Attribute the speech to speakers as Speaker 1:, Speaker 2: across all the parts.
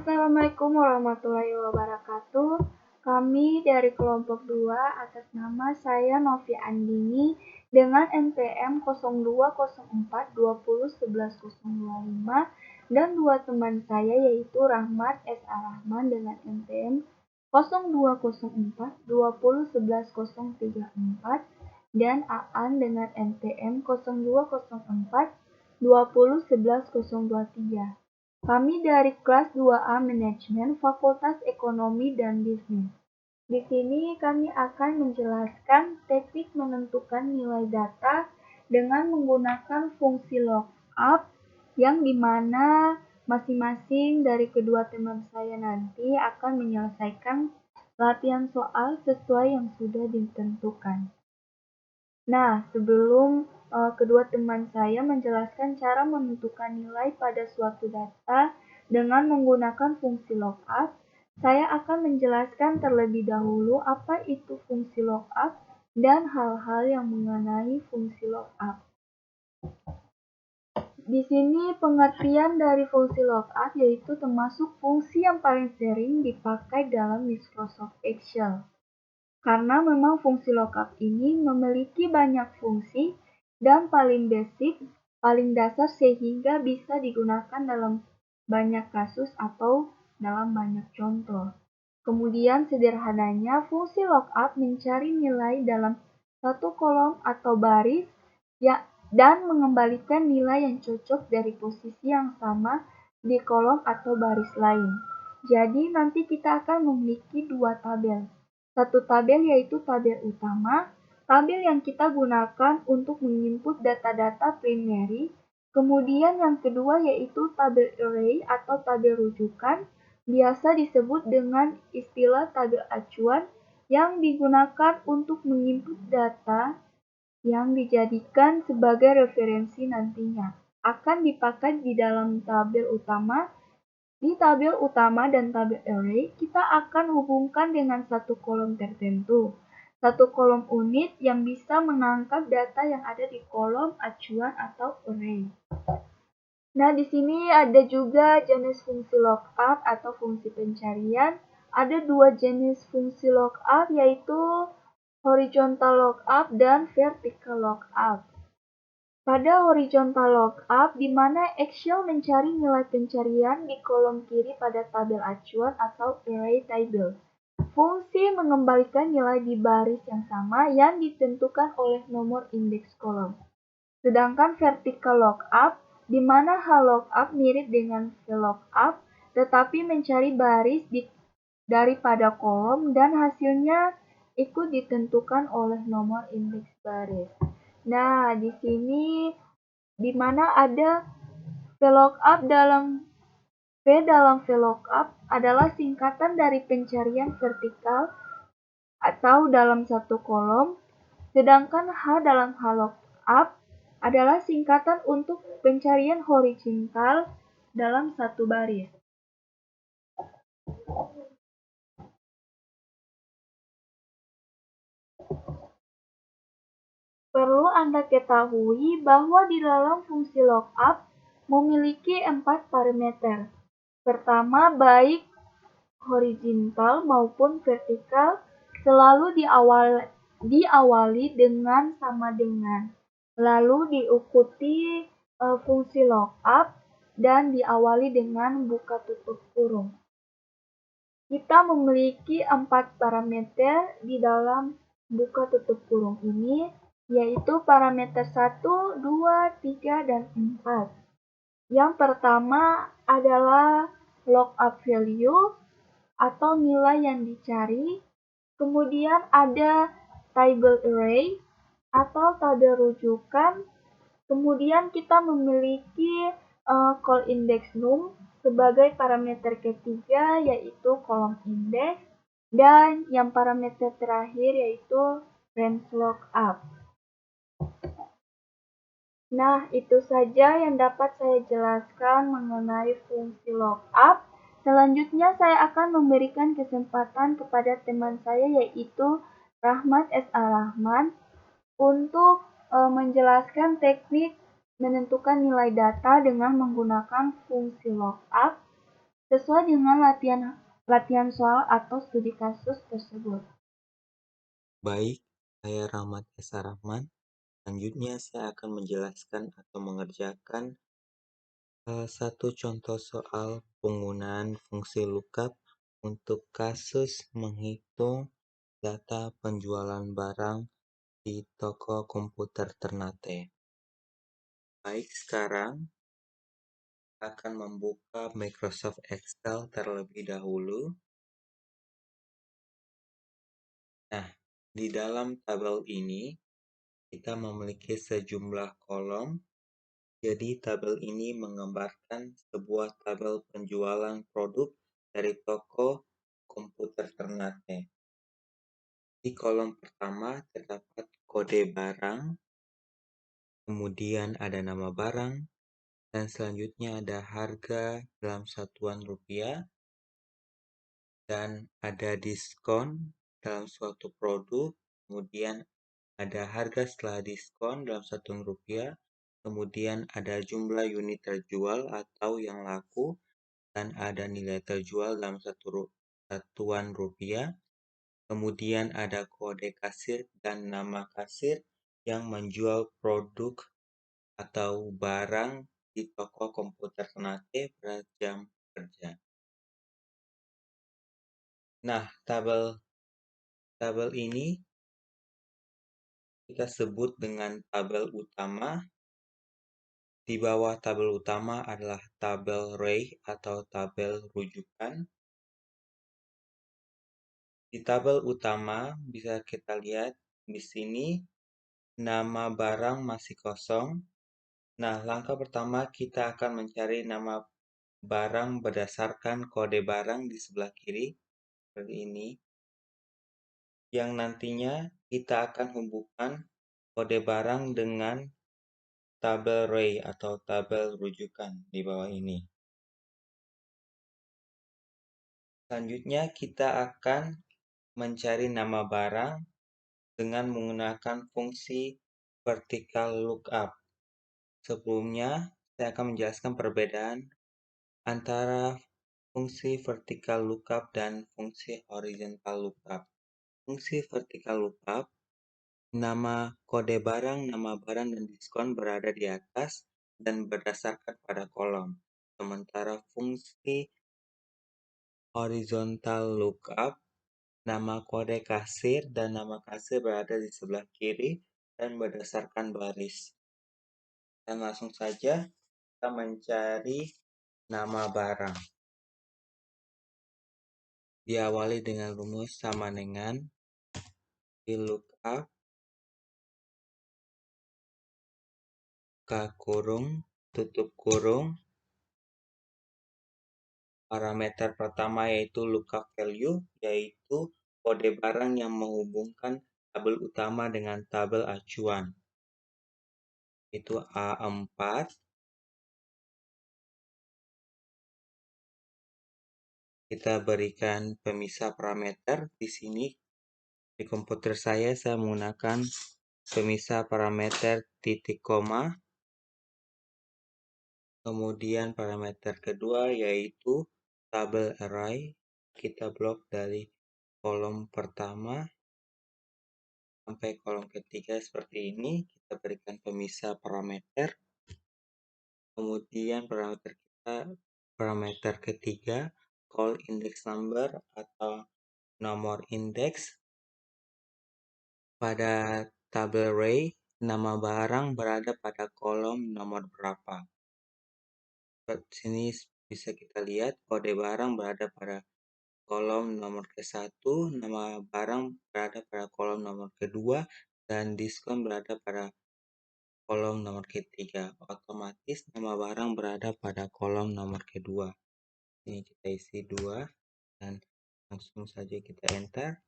Speaker 1: Assalamualaikum warahmatullahi wabarakatuh. Kami dari kelompok 2 atas nama saya Novi Andini dengan NPM 0204201125 dan dua teman saya yaitu Rahmat S.A. Rahman dengan NPM 0204201134 dan Aan dengan NPM 0204201123. Kami dari kelas 2A Manajemen Fakultas Ekonomi dan Bisnis. Di sini kami akan menjelaskan teknik menentukan nilai data dengan menggunakan fungsi lookup yang dimana masing-masing dari kedua teman saya nanti akan menyelesaikan latihan soal sesuai yang sudah ditentukan. Nah, sebelum kedua teman saya menjelaskan cara menentukan nilai pada suatu data dengan menggunakan fungsi lookup, saya akan menjelaskan terlebih dahulu apa itu fungsi lookup dan hal-hal yang mengenai fungsi lookup. Di sini pengertian dari fungsi lookup yaitu termasuk fungsi yang paling sering dipakai dalam Microsoft Excel. Karena memang fungsi lookup ini memiliki banyak fungsi dan paling basic, paling dasar sehingga bisa digunakan dalam banyak kasus atau dalam banyak contoh. Kemudian sederhananya fungsi lookup mencari nilai dalam satu kolom atau baris dan mengembalikan nilai yang cocok dari posisi yang sama di kolom atau baris lain. Jadi nanti kita akan memiliki dua tabel. Satu tabel yaitu tabel utama, tabel yang kita gunakan untuk menginput data-data primary. Kemudian yang kedua yaitu tabel array atau tabel rujukan, biasa disebut dengan istilah tabel acuan yang digunakan untuk menginput data yang dijadikan sebagai referensi nantinya. Akan dipakai di dalam tabel utama. Di tabel utama dan tabel array, kita akan hubungkan dengan satu kolom tertentu. Satu kolom unit yang bisa menangkap data yang ada di kolom acuan atau array. Nah, di sini ada juga jenis fungsi lookup atau fungsi pencarian. Ada dua jenis fungsi lookup yaitu horizontal lookup dan vertical lookup. Pada horizontal lookup, di mana Excel mencari nilai pencarian di kolom kiri pada tabel acuan atau array table. Fungsi mengembalikan nilai di baris yang sama yang ditentukan oleh nomor indeks kolom. Sedangkan vertical lookup, di mana lookup mirip dengan VLOOKUP, tetapi mencari baris daripada kolom dan hasilnya ikut ditentukan oleh nomor indeks baris. Nah, di sini di mana ada VLOOKUP V dalam VLOOKUP adalah singkatan dari pencarian vertikal atau dalam satu kolom, sedangkan H dalam HLOOKUP adalah singkatan untuk pencarian horizontal dalam satu baris. Perlu Anda ketahui bahwa di dalam fungsi lookup memiliki 4 parameter. Pertama, baik horizontal maupun vertikal selalu diawali dengan sama dengan. Lalu diikuti fungsi lookup dan diawali dengan buka tutup kurung. Kita memiliki 4 parameter di dalam buka tutup kurung ini, yaitu parameter 1, 2, 3, dan 4. Yang pertama adalah lookup value atau nilai yang dicari. Kemudian ada table array atau tabel rujukan. Kemudian kita memiliki call index num sebagai parameter ketiga yaitu kolom indeks. Dan yang parameter terakhir yaitu range lookup. Nah, itu saja yang dapat saya jelaskan mengenai fungsi lookup. Selanjutnya saya akan memberikan kesempatan kepada teman saya yaitu Rahmat S.A. Rahman untuk menjelaskan teknik menentukan nilai data dengan menggunakan fungsi lookup. sesuai dengan latihan soal atau studi kasus tersebut.
Speaker 2: Baik, saya Rahmat Esa Rahman. Selanjutnya saya akan menjelaskan atau mengerjakan salah satu contoh soal penggunaan fungsi lookup untuk kasus menghitung data penjualan barang di toko komputer Ternate. Baik, sekarang akan membuka Microsoft Excel terlebih dahulu. Nah, di dalam tabel ini kita memiliki sejumlah kolom. Jadi tabel ini menggambarkan sebuah tabel penjualan produk dari toko komputer Ternate. Di kolom pertama terdapat kode barang, kemudian ada nama barang, dan selanjutnya ada harga dalam satuan rupiah, dan ada diskon dalam suatu produk, kemudian ada harga setelah diskon dalam satuan rupiah, kemudian ada jumlah unit terjual atau yang laku, dan ada nilai terjual dalam satuan rupiah, kemudian ada kode kasir dan nama kasir yang menjual produk atau barang di toko komputer Ternate pada jam kerja. Nah, tabel ini kita sebut dengan tabel utama. Di bawah tabel utama adalah tabel array atau tabel rujukan. Di tabel utama bisa kita lihat di sini nama barang masih kosong. Nah, langkah pertama kita akan mencari nama barang berdasarkan kode barang di sebelah kiri seperti ini. Yang nantinya kita akan hubungkan kode barang dengan tabel array atau tabel rujukan di bawah ini. Selanjutnya kita akan mencari nama barang dengan menggunakan fungsi vertical lookup. Sebelumnya, saya akan menjelaskan perbedaan antara fungsi vertical lookup dan fungsi horizontal lookup. Fungsi vertical lookup, nama kode barang, nama barang, dan diskon berada di atas dan berdasarkan pada kolom. Sementara fungsi horizontal lookup, nama kode kasir dan nama kasir berada di sebelah kiri dan berdasarkan baris. Dan langsung saja kita mencari nama barang. Diawali dengan rumus sama dengan VLOOKUP K kurung tutup kurung parameter pertama yaitu lookup value, yaitu kode barang yang menghubungkan tabel utama dengan tabel acuan. Itu A4. Kita berikan pemisah parameter di sini. Di komputer saya menggunakan pemisah parameter titik koma. Kemudian parameter kedua yaitu tabel array. Kita blok dari kolom pertama sampai kolom ketiga seperti ini. Kita berikan pemisah parameter. Kemudian parameter ketiga call index number atau nomor indeks. Pada tabel array, nama barang berada pada kolom nomor berapa. Di sini bisa kita lihat kode barang berada pada kolom nomor ke-1, nama barang berada pada kolom nomor kedua, dan diskon berada pada kolom nomor ketiga. Otomatis nama barang berada pada kolom nomor kedua. Ini kita isi 2 dan langsung saja kita enter.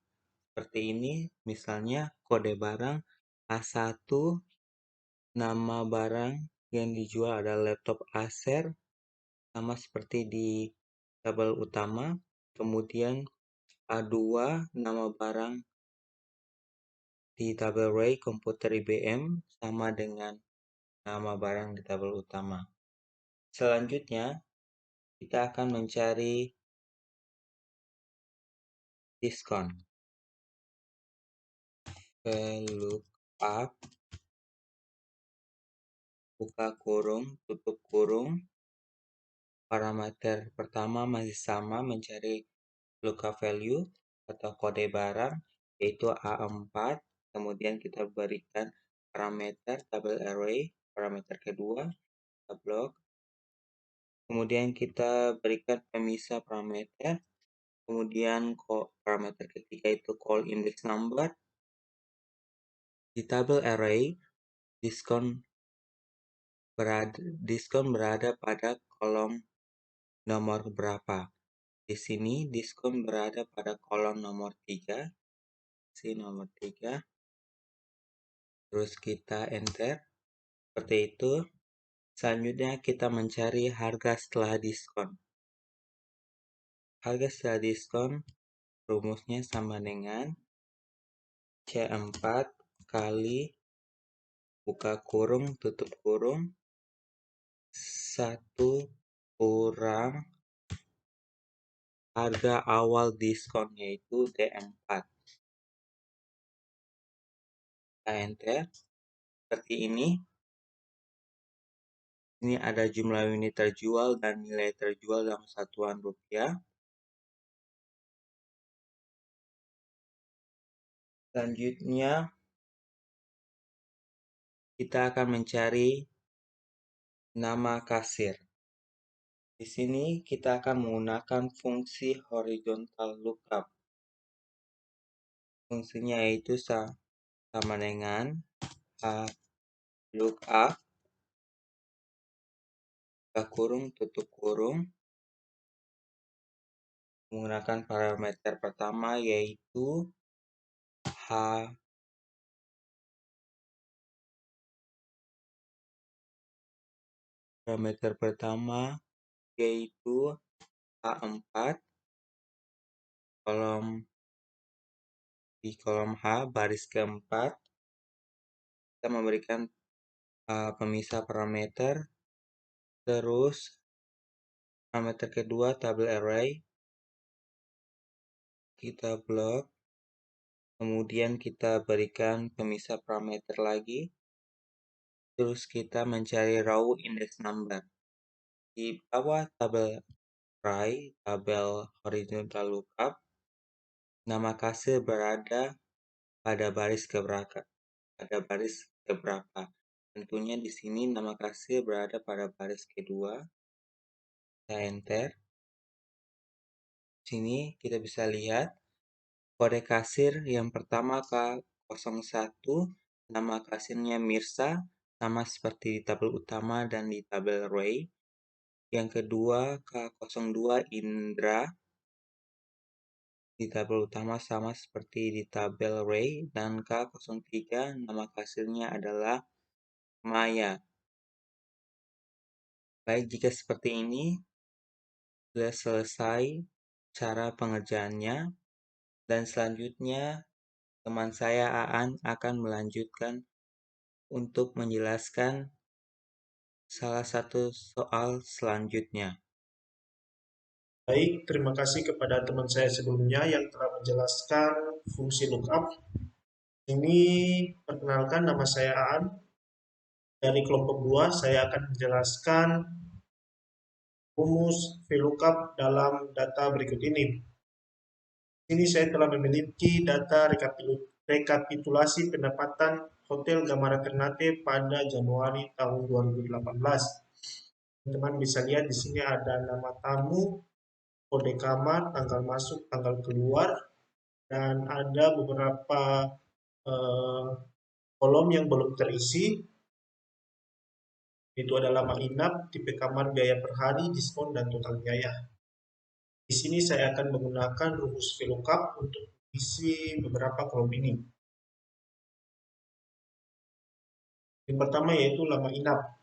Speaker 2: Seperti ini, misalnya kode barang A1, nama barang yang dijual adalah laptop Acer, sama seperti di tabel utama. Kemudian A2, nama barang di tabel array komputer IBM sama dengan nama barang di tabel utama. Selanjutnya, kita akan mencari diskon. VLOOKUP buka kurung, tutup kurung. Parameter pertama masih sama, mencari lookup value atau kode barang, yaitu A4. Kemudian kita berikan parameter tabel array. Parameter kedua, kita blok. Kemudian kita berikan pemisah parameter. Kemudian parameter ketiga itu call index number. Di tabel array, diskon berada pada kolom nomor berapa. Di sini diskon berada pada kolom nomor 3. Nomor 3. Terus kita enter. Seperti itu. Selanjutnya kita mencari harga setelah diskon. Harga setelah diskon rumusnya sama dengan C4 kali buka kurung tutup kurung 1 kurang harga awal diskon, yaitu D4. Kita enter. Seperti ini. Ini ada jumlah unit terjual dan nilai terjual dalam satuan rupiah. Selanjutnya, kita akan mencari nama kasir. Di sini kita akan menggunakan fungsi horizontal lookup. Fungsinya yaitu sama dengan lookup buka kurung tutup kurung menggunakan parameter pertama yaitu H parameter pertama yaitu H4 di kolom H baris keempat kita memberikan pemisah parameter. Terus parameter kedua tabel array kita blok. Kemudian kita berikan pemisah parameter lagi. Terus kita mencari row index number. Di bawah tabel array, tabel horizontal lookup, nama kasir berada pada baris keberapa? Tentunya di sini nama kasir berada pada baris kedua. Kita enter. Sini kita bisa lihat kode kasir yang pertama K01, nama kasirnya Mirsa, sama seperti di tabel utama dan di tabel array. Yang kedua K02 Indra, di tabel utama sama seperti di tabel array. Dan K03 nama kasirnya adalah Maya. Baik, jika seperti ini sudah selesai cara pengerjaannya. Dan selanjutnya teman saya Aan akan melanjutkan untuk menjelaskan salah satu soal selanjutnya.
Speaker 3: Baik, terima kasih kepada teman saya sebelumnya yang telah menjelaskan fungsi lookup. Ini perkenalkan, nama saya Aan. Dari kelompok 2, saya akan menjelaskan rumus VLOOKUP dalam data berikut ini. Ini saya telah memiliki data rekapitulasi pendapatan Hotel Gamara Ternate pada Januari tahun 2018. Teman-teman bisa lihat di sini ada nama tamu, kode kamar, tanggal masuk, tanggal keluar, dan ada beberapa kolom yang belum terisi. Itu adalah nama inap, tipe kamar, biaya per hari, diskon, dan total biaya. Di sini saya akan menggunakan rumus VLOOKUP untuk isi beberapa kolom ini. Yang pertama yaitu lama inap.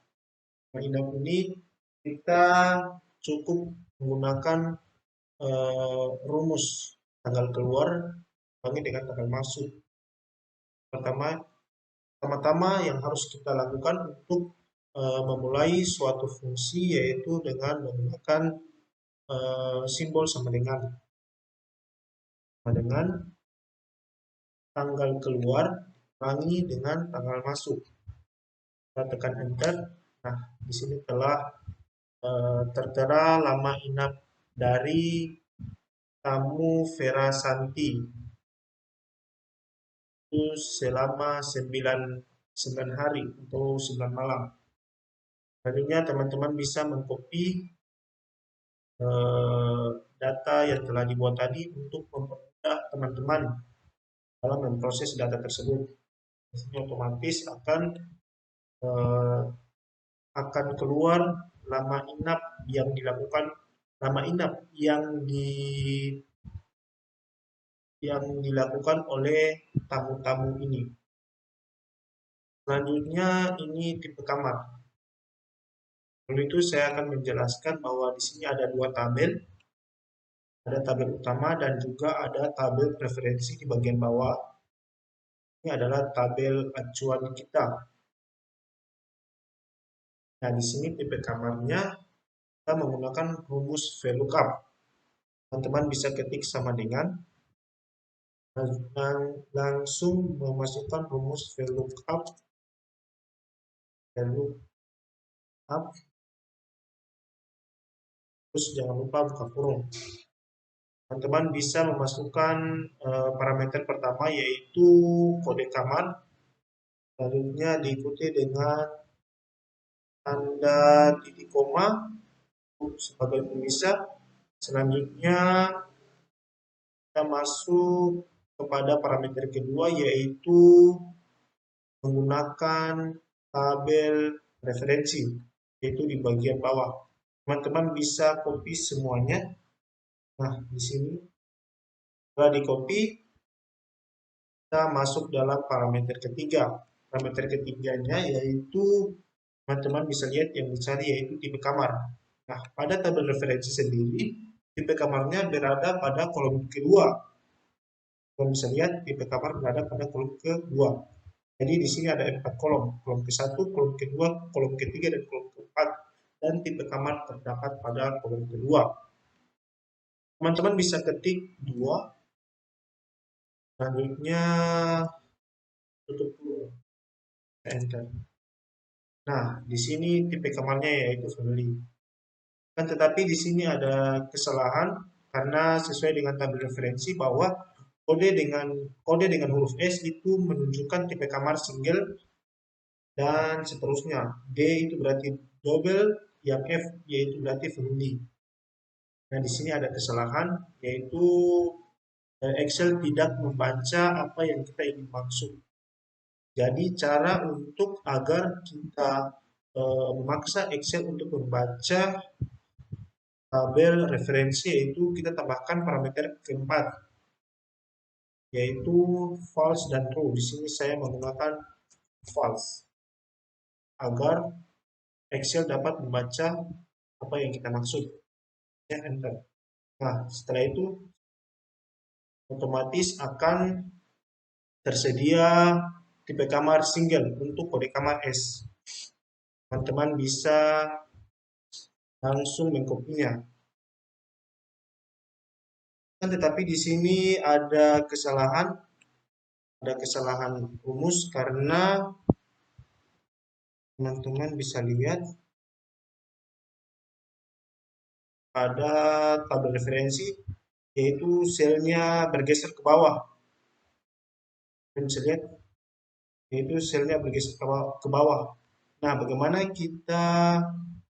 Speaker 3: Lama inap ini kita cukup menggunakan rumus tanggal keluar bagi dengan tanggal masuk. Pertama-tama yang harus kita lakukan untuk memulai suatu fungsi yaitu dengan menggunakan simbol sama dengan tanggal keluar kurangi dengan tanggal masuk. Kita tekan enter. Nah, di sini telah tertera lama inap dari tamu Vera Santi itu selama 9 hari atau 9 malam. Selanjutnya teman-teman bisa mengcopy data yang telah dibuat tadi untuk mempermudah teman-teman dalam memproses data tersebut. Di sini otomatis eh, akan keluar lama inap yang dilakukan, lama inap yang dilakukan oleh tamu-tamu ini. Selanjutnya ini tipe kamar. Lalu itu saya akan menjelaskan bahwa di sini ada dua tabel. Ada tabel utama dan juga ada tabel preferensi di bagian bawah. Ini adalah tabel acuan kita. Nah, di sini tipe kamarnya kita menggunakan rumus VLOOKUP. Teman-teman bisa ketik sama dengan langsung memasukkan rumus VLOOKUP, terus jangan lupa buka kurung. Teman-teman bisa memasukkan parameter pertama yaitu kode kamar, selanjutnya diikuti dengan tanda titik koma sebagai pemisah. Selanjutnya kita masuk kepada parameter kedua yaitu menggunakan tabel referensi, yaitu di bagian bawah. Teman-teman bisa copy semuanya. Nah, di sini setelah di copy, kita masuk dalam parameter ketiga. Parameter ketiganya yaitu teman-teman bisa lihat yang dicari yaitu tipe kamar. Nah, pada tabel referensi sendiri, tipe kamarnya berada pada kolom kedua. Kalian bisa lihat tipe kamar berada pada kolom kedua. Jadi di sini ada 4 kolom. Kolom ke-1, kolom kedua, kolom ketiga, dan kolom keempat. Dan tipe kamar terdapat pada kolom kedua. Teman-teman bisa ketik 2. Selanjutnya tutup dulu. Enter. Nah, di sini tipe kamarnya yaitu family. Kan tetapi di sini ada kesalahan karena sesuai dengan tabel referensi bahwa kode dengan huruf S itu menunjukkan tipe kamar single dan seterusnya. D itu berarti double, yang F yaitu berarti family. Nah, di sini ada kesalahan yaitu Excel tidak membaca apa yang kita ingin maksud. Jadi cara untuk agar kita memaksa Excel untuk membaca tabel referensi yaitu kita tambahkan parameter keempat yaitu false dan true. Di sini saya menggunakan false agar Excel dapat membaca apa yang kita maksud. Ya, enter. Nah, setelah itu otomatis akan tersedia tipe kamar single untuk kode kamar S. Teman-teman bisa langsung mengkopinya. Tetapi di sini ada kesalahan rumus karena teman-teman bisa lihat pada tabel referensi yaitu selnya bergeser ke bawah. Kalian bisa lihat yaitu selnya bergeser ke bawah. Nah, bagaimana kita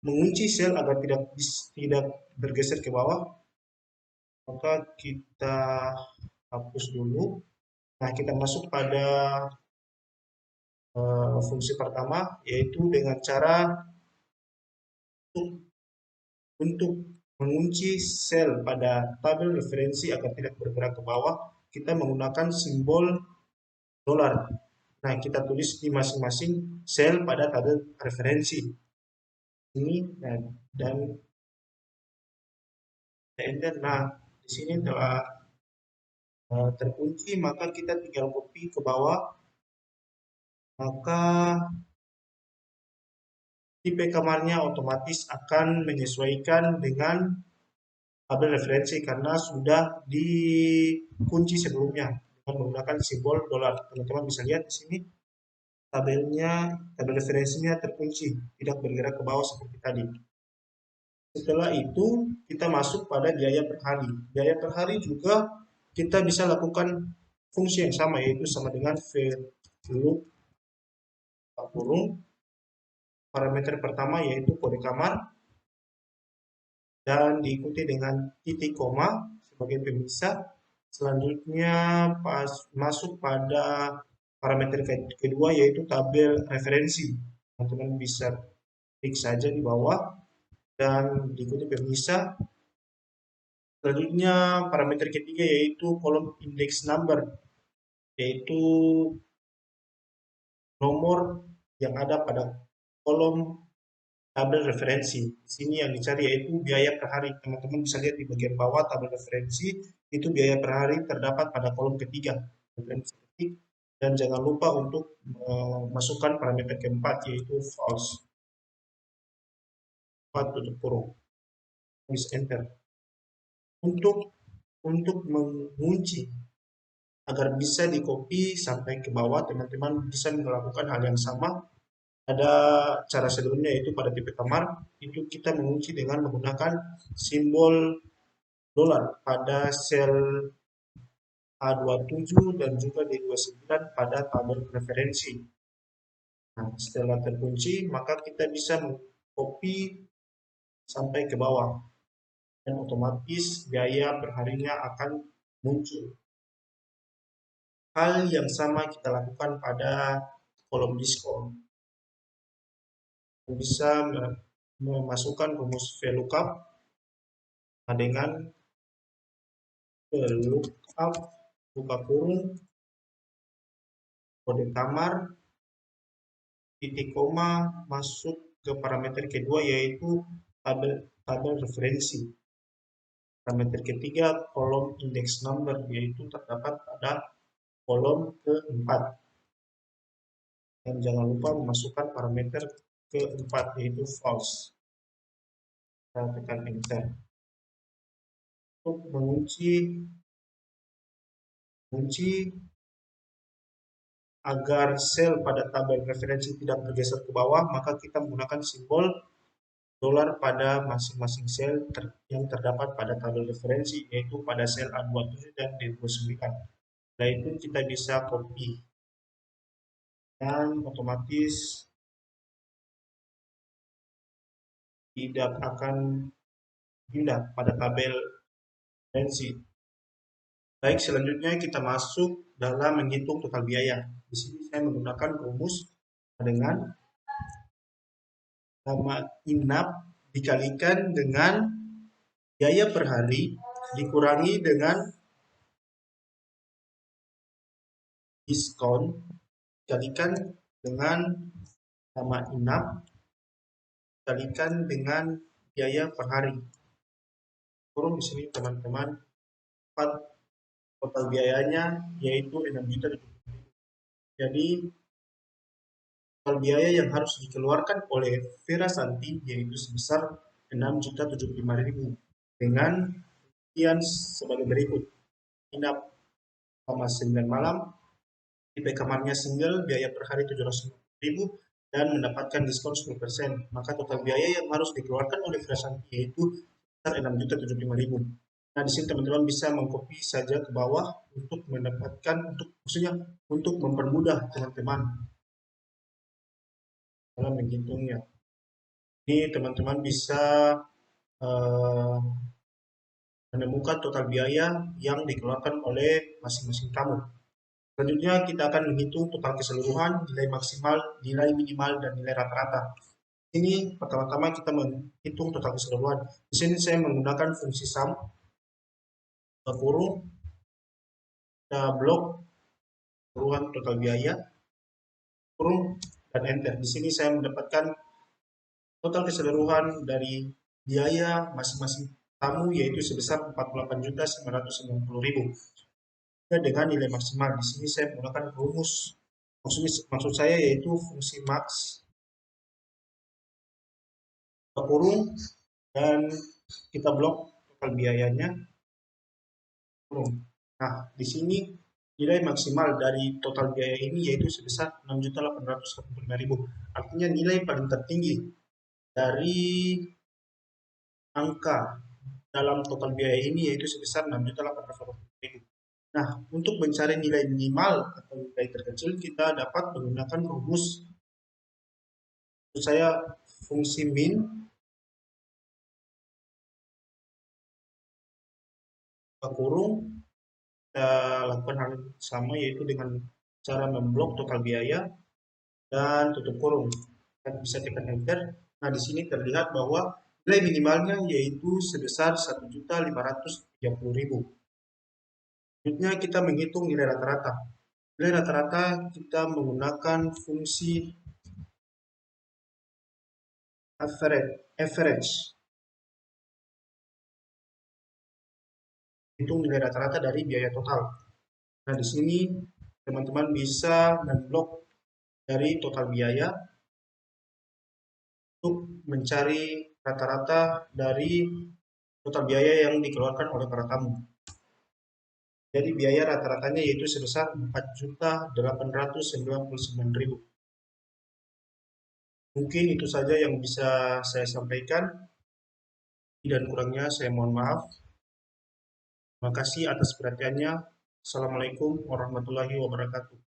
Speaker 3: mengunci sel agar tidak bergeser ke bawah? Maka kita hapus dulu. Nah, kita masuk pada fungsi pertama yaitu dengan cara untuk mengunci sel pada tabel referensi agar tidak bergerak ke bawah, kita menggunakan simbol dolar. Nah, kita tulis di masing-masing sel pada tabel referensi. Ini dan enter. Nah, di sini telah terkunci, maka kita tinggal copy ke bawah. Maka tipe kamarnya otomatis akan menyesuaikan dengan tabel referensi karena sudah dikunci sebelumnya dengan menggunakan simbol dolar. Teman-teman bisa lihat di sini tabel referensinya terkunci, tidak bergerak ke bawah seperti tadi. Setelah itu kita masuk pada biaya per hari. Biaya per hari juga kita bisa lakukan fungsi yang sama, yaitu sama dengan VLOOK kurung parameter pertama yaitu kode kamar dan diikuti dengan titik koma sebagai pemisah. Selanjutnya masuk pada parameter kedua yaitu tabel referensi. Teman-teman bisa klik saja di bawah dan diikuti pemisah. Selanjutnya parameter ketiga yaitu kolom index number, yaitu nomor yang ada pada kolom tabel referensi. Di sini yang dicari yaitu biaya per hari. Teman-teman bisa lihat di bagian bawah tabel referensi itu biaya per hari terdapat pada kolom ketiga. Dan jangan lupa untuk memasukkan parameter keempat yaitu false. 4 tutup kurung. Bisa enter. Untuk mengunci agar bisa di copy sampai ke bawah, teman-teman bisa melakukan hal yang sama. Ada cara sebelumnya yaitu pada tipe kamar itu kita mengunci dengan menggunakan simbol dolar pada sel A27 dan juga D29 pada tabel referensi. Nah, setelah terkunci maka kita bisa copy sampai ke bawah dan otomatis biaya perharinya akan muncul. Hal yang sama kita lakukan pada kolom diskon. Bisa memasukkan rumus VLOOKUP dengan VLOOKUP buka kurung kode kamar titik koma masuk ke parameter kedua yaitu tabel referensi. Parameter ketiga kolom index number yaitu terdapat pada kolom keempat. Dan jangan lupa memasukkan parameter keempat yaitu false. Kita tekan enter. Untuk mengunci agar sel pada tabel referensi tidak bergeser ke bawah, maka kita menggunakan simbol dolar pada masing-masing sel yang terdapat pada tabel referensi, yaitu pada sel A27 dan D29. Setelah itu kita bisa copy dan otomatis tidak akan pindah pada tabel referensi. Baik, selanjutnya kita masuk dalam menghitung total biaya. Di sini saya menggunakan rumus dengan nama inap dikalikan dengan biaya per hari dikurangi dengan diskon dikalikan dengan nama inap dikalikan dengan biaya per hari. Kurung di sini teman-teman total biayanya yaitu 6 juta. Jadi total biaya yang harus dikeluarkan oleh Vera Santi yaitu sebesar 6.075.000 dengan rincian sebagai berikut. Inap selama 9 malam, tipe kamarnya single, biaya per hari 750.000 dan mendapatkan diskon 10%. Maka total biaya yang harus dikeluarkan oleh Vera Santi yaitu sebesar 6.075.000. Nah, di sini teman-teman bisa mengcopy saja ke bawah untuk mendapatkan untuk mempermudah teman-teman dalam menghitungnya. Ini teman-teman bisa menemukan total biaya yang dikeluarkan oleh masing-masing tamu. Selanjutnya kita akan menghitung total keseluruhan, nilai maksimal, nilai minimal, dan nilai rata-rata. Ini pertama-tama kita menghitung total keseluruhan. Di sini saya menggunakan fungsi sum, kurung, blok, keseluruhan total biaya, kurung, dan enter. Di sini saya mendapatkan total keseluruhan dari biaya masing-masing tamu yaitu sebesar 48.990.000 dengan nilai maksimal. Di sini saya menggunakan rumus maksud saya yaitu fungsi max kurung dan kita blok total biayanya turun. Nah, di sini nilai maksimal dari total biaya ini yaitu sebesar 6.885.000. Artinya nilai paling tertinggi dari angka dalam total biaya ini yaitu sebesar 6.885.000. Nah, untuk mencari nilai minimal atau nilai terkecil kita dapat menggunakan rumus, saya fungsi min kurung. Kita lakukan hal yang sama yaitu dengan cara memblok total biaya dan tutup kurung. Kita bisa tekan enter. Nah, di sini terlihat bahwa nilai minimalnya yaitu sebesar 1.530.000. Selanjutnya kita menghitung nilai rata-rata. Nilai rata-rata kita menggunakan fungsi average. Hitung nilai rata-rata dari biaya total. Nah, di sini teman-teman bisa memblok dari total biaya untuk mencari rata-rata dari total biaya yang dikeluarkan oleh para tamu. Jadi biaya rata-ratanya yaitu sebesar 4.899.000. Mungkin itu saja yang bisa saya sampaikan. Dan kurangnya saya mohon maaf. Terima kasih atas perhatiannya. Assalamualaikum warahmatullahi wabarakatuh.